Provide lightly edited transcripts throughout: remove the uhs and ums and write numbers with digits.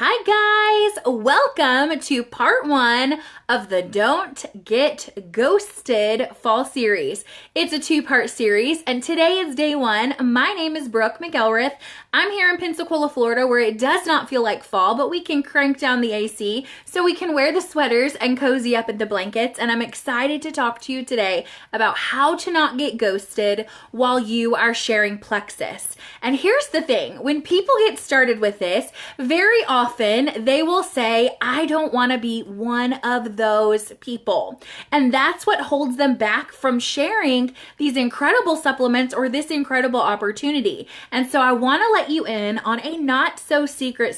Hi guys, welcome to part 1 of the Don't Get Ghosted fall series. It's a 2-part series and today is day 1. My name is Brooke McElreath. I'm here in Pensacola, Florida, where it does not feel like fall, but we can crank down the AC so we can wear the sweaters and cozy up in the blankets. And I'm excited to talk to you today about how to not get ghosted while you are sharing Plexus. And here's the thing, when people get started with this, very often they will say, I don't want to be one of those people. And that's what holds them back from sharing these incredible supplements or this incredible opportunity. And so I want to let you in on a not so secret.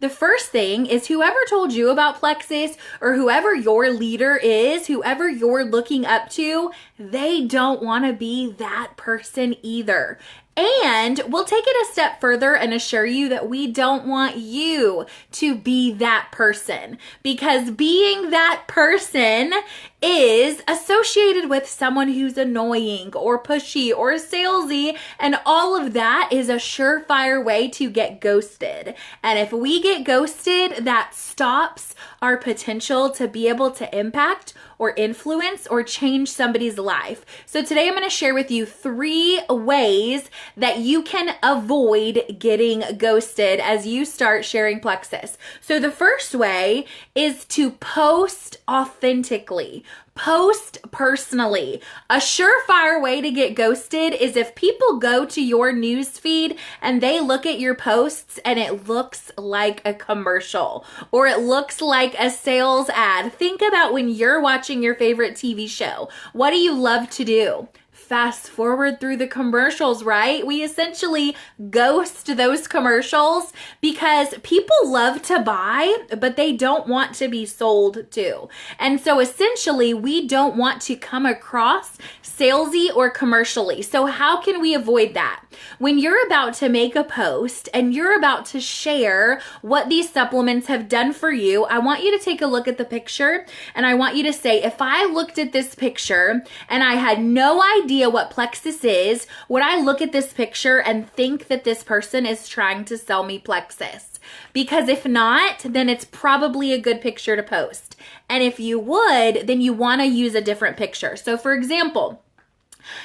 The first thing is whoever told you about Plexus or whoever your leader is, whoever you're looking up to, they don't want to be that person either. And we'll take it a step further and assure you that we don't want you to be that person, because being that person is associated with someone who's annoying or pushy or salesy, and all of that is a surefire way to get ghosted. And if we get ghosted, that stops our potential to be able to impact or influence or change somebody's life. So today I'm going to share with you 3 ways that you can avoid getting ghosted as you start sharing Plexus. So the first way is to post authentically. Post personally. A surefire way to get ghosted is if people go to your news feed and they look at your posts and it looks like a commercial or it looks like a sales ad. Think about when you're watching your favorite TV show. What do you love to do? Fast forward through the commercials, right? We essentially ghost those commercials because people love to buy, but they don't want to be sold to. And so essentially, we don't want to come across salesy or commercially. So how can we avoid that? When you're about to make a post and you're about to share what these supplements have done for you, I want you to take a look at the picture and I want you to say, if I looked at this picture and I had no idea what Plexus is, would I look at this picture and think that this person is trying to sell me Plexus? Because if not, then it's probably a good picture to post. And if you would, then you want to use a different picture. So for example,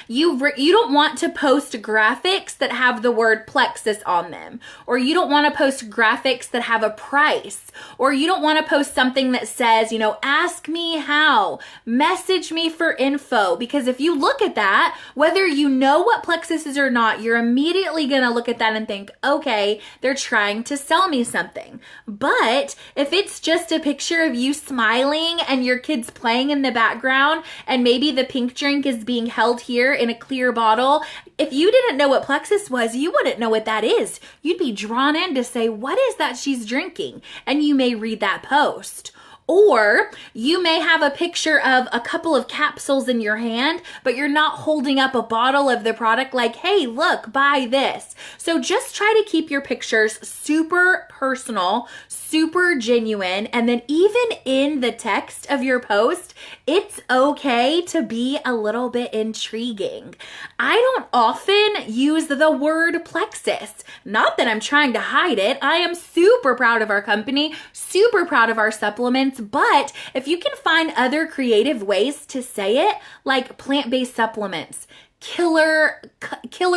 you don't want to post graphics that have the word Plexus on them, or you don't want to post graphics that have a price, or you don't want to post something that says, ask me how, message me for info, because if you look at that, whether you know what Plexus is or not, you're immediately going to look at that and think, okay, they're trying to sell me something. But if it's just a picture of you smiling and your kids playing in the background, and maybe the pink drink is being held here in a clear bottle, if you didn't know what Plexus was, you wouldn't know what that is. You'd be drawn in to say, what is that she's drinking? And you may read that post. Or you may have a picture of a couple of capsules in your hand, but you're not holding up a bottle of the product like, hey, look, buy this. So just try to keep your pictures super personal, super genuine, and then even in the text of your post, it's okay to be a little bit intriguing. I don't often use the word Plexus. Not that I'm trying to hide it. I am super proud of our company, super proud of our supplements, but if you can find other creative ways to say it, like plant-based supplements, killer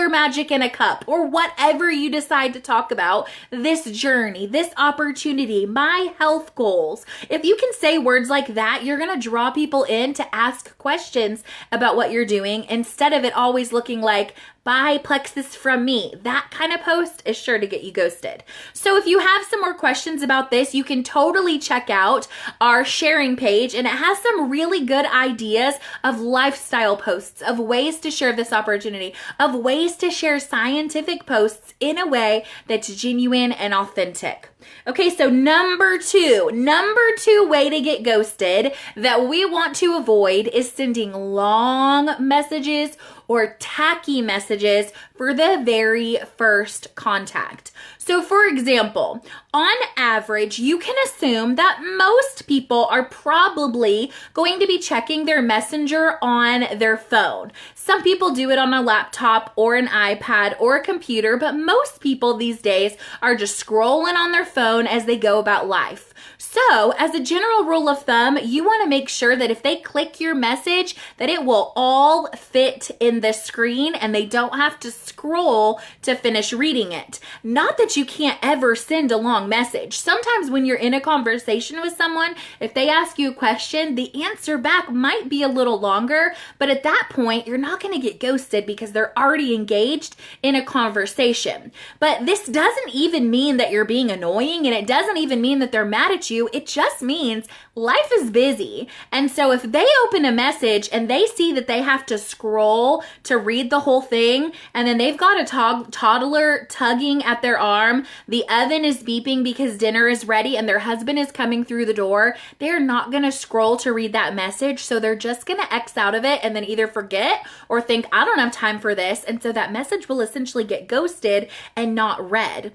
magic in a cup, or whatever you decide to talk about, this journey, this opportunity, my health goals. If you can say words like that, you're going to draw people in to ask questions about what you're doing instead of it always looking like, buy Plexus from me. That kind of post is sure to get you ghosted. So if you have some more questions about this, you can totally check out our sharing page, and it has some really good ideas of lifestyle posts, of ways to share this opportunity, of ways to share scientific posts in a way that's genuine and authentic. Okay, so number two way to get ghosted that we want to avoid is sending long messages or tacky messages for the very first contact. So for example, on average, you can assume that most people are probably going to be checking their messenger on their phone. Some people do it on a laptop or an iPad or a computer, but most people these days are just scrolling on their phone as they go about life. So as a general rule of thumb, you want to make sure that if they click your message, that it will all fit in the screen and they don't have to scroll to finish reading it. Not that you can't ever send a long message. Sometimes when you're in a conversation with someone, if they ask you a question, the answer back might be a little longer, but at that point, you're not going to get ghosted because they're already engaged in a conversation. But this doesn't even mean that you're being annoying, and it doesn't even mean that they're mad at you. It just means life is busy. And so if they open a message and they see that they have to scroll to read the whole thing, and then they've got a toddler tugging at their arm, the oven is beeping because dinner is ready, and their husband is coming through the door, they're not going to scroll to read that message. So they're just going to X out of it and then either forget or think, I don't have time for this. And so that message will essentially get ghosted and not read.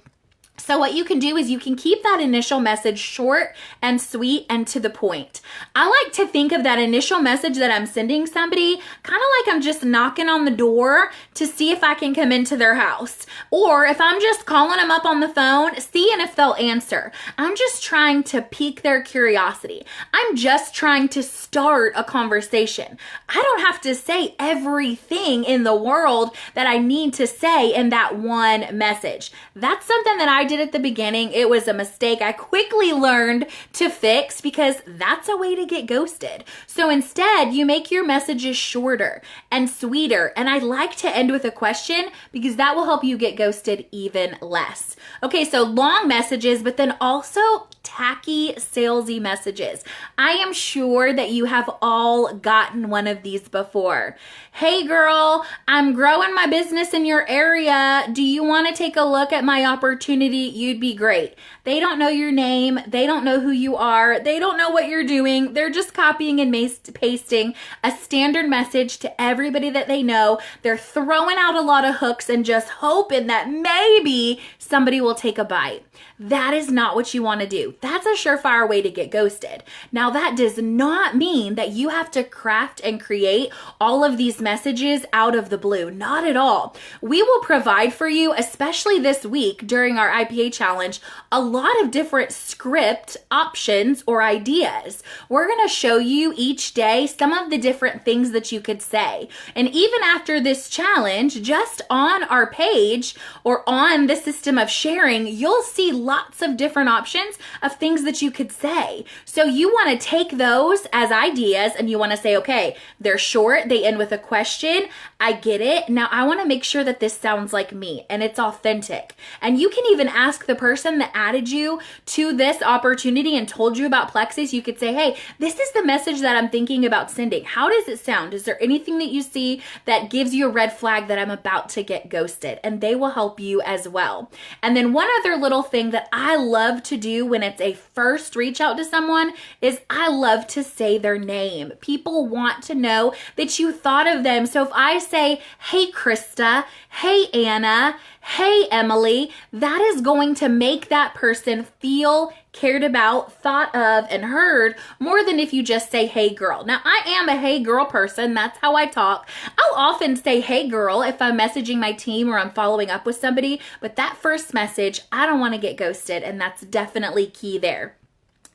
So what you can do is you can keep that initial message short and sweet and to the point. I like to think of that initial message that I'm sending somebody kind of like I'm just knocking on the door to see if I can come into their house. Or if I'm just calling them up on the phone, seeing if they'll answer. I'm just trying to pique their curiosity. I'm just trying to start a conversation. I don't have to say everything in the world that I need to say in that one message. That's something that I did at the beginning. It was a mistake I quickly learned to fix because that's a way to get ghosted. So instead, you make your messages shorter and sweeter. And I like to end with a question because that will help you get ghosted even less. Okay, so long messages, but then also tacky, salesy messages. I am sure that you have all gotten one of these before. Hey girl, I'm growing my business in your area. Do you want to take a look at my opportunity? You'd be great. They don't know your name. They don't know who you are. They don't know what you're doing. They're just copying and pasting a standard message to everybody that they know. They're throwing out a lot of hooks and just hoping that maybe somebody will take a bite. That is not what you want to do. That's a surefire way to get ghosted. Now, that does not mean that you have to craft and create all of these messages out of the blue. Not at all. We will provide for you, especially this week during our IPA challenge, a lot of different script options or ideas. We're going to show you each day some of the different things that you could say. And even after this challenge, just on our page or on the system of sharing, you'll see lots of different options of things that you could say. So you want to take those as ideas and you want to say, okay, they're short, they end with a question, I get it. Now I want to make sure that this sounds like me and it's authentic. And you can even ask the person that added you to this opportunity and told you about Plexus. You could say, hey, this is the message that I'm thinking about sending. How does it sound? Is there anything that you see that gives you a red flag that I'm about to get ghosted? And they will help you as well. And then one other little thing that I love to do when it's a first reach out to someone is I love to say their name. People want to know that you thought of them. So if I say, hey, Krista, hey, Anna, hey, Emily, that is going to make that person feel cared about, thought of, and heard more than if you just say, hey, girl. Now, I am a hey, girl person. That's how I talk. I'll often say, hey, girl, if I'm messaging my team or I'm following up with somebody. But that first message, I don't want to get ghosted. And that's definitely key there.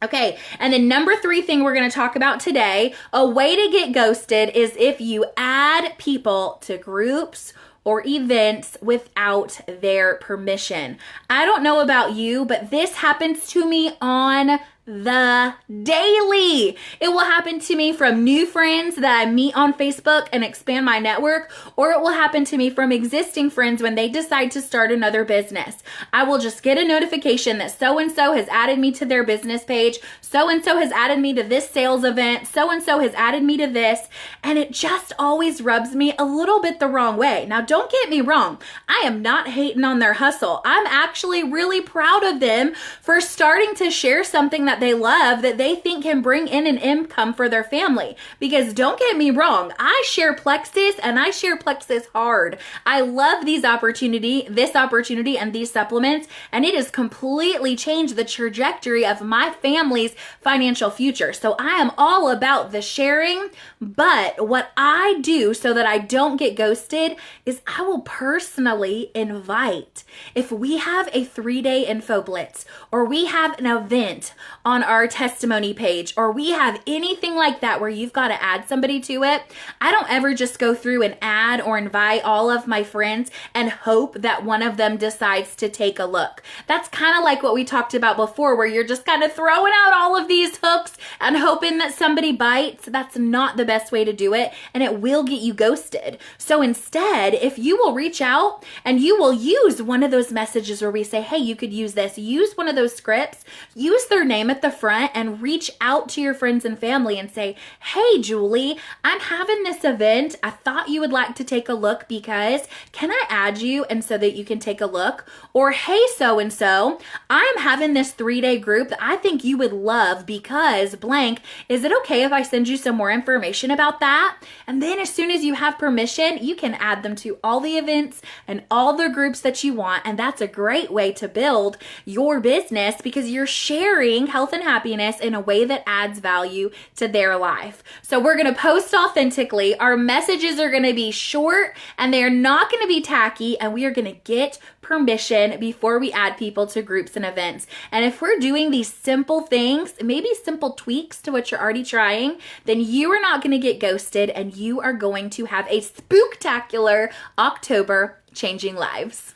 Okay, and then number 3 thing we're going to talk about today, a way to get ghosted is if you add people to groups or events without their permission. I don't know about you, but this happens to me on the daily. It will happen to me from new friends that I meet on Facebook and expand my network, or it will happen to me from existing friends when they decide to start another business. I will just get a notification that so-and-so has added me to their business page, so-and-so has added me to this sales event, so-and-so has added me to this, and it just always rubs me a little bit the wrong way. Now, don't get me wrong. I am not hating on their hustle. I'm actually really proud of them for starting to share something that that they love that they think can bring in an income for their family. Because don't get me wrong, I share Plexus and I share Plexus hard. I love this opportunity and these supplements, and it has completely changed the trajectory of my family's financial future. So I am all about the sharing, but what I do so that I don't get ghosted is I will personally invite. If we have a 3-day info blitz, or we have an event on our testimony page, or we have anything like that where you've got to add somebody to it, I don't ever just go through and add or invite all of my friends and hope that one of them decides to take a look. That's kind of like what we talked about before, where you're just kind of throwing out all of these hooks and hoping that somebody bites. That's not the best way to do it, and it will get you ghosted. So instead, if you will reach out and you will use one of those messages where we say, hey, you could use this, use one of those scripts, use their name at the front, and reach out to your friends and family and say, hey, Julie, I'm having this event. I thought you would like to take a look because can I add you and so that you can take a look? Or hey, so-and-so, I'm having this 3-day group that I think you would love because blank. Is it okay if I send you some more information about that? And then as soon as you have permission, you can add them to all the events and all the groups that you want. And that's a great way to build your business because you're sharing health and happiness in a way that adds value to their life. So we're going to post authentically. Our messages are going to be short and they're not going to be tacky, and we are going to get permission before we add people to groups and events. And if we're doing these simple things, maybe simple tweaks to what you're already trying, then you are not going to get ghosted and you are going to have a spooktacular October changing lives.